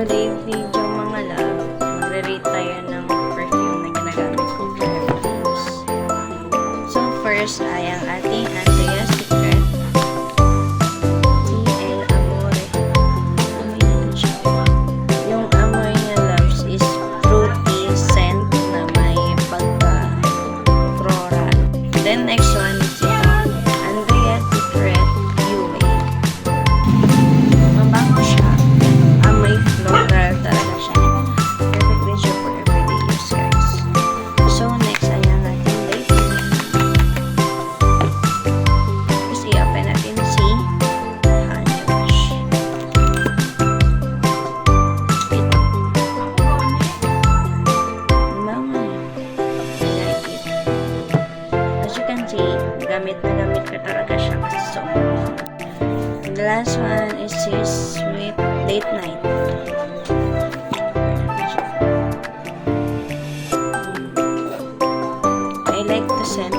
today video mga love, magre-rate tayo ng perfume na ginagamit ko for everyday use. So first ay ang ating Andrea's Secret TL Amore. Amoy natin siya. Yung amoy niya loves is fruity scent na may pagka-floral. Then next one is itong Andrea's Secret UA. Mabango siya. May floral talaga siya. Perfect din siya for everyday use, guys. So, next ay ang ating lace. Kasi open natin si honey wash. Ito. Bango niya. I like it. As you can see, gamit na gamit ko talaga siya kasi sobrang. The last one is his sweet late night. I like the scent.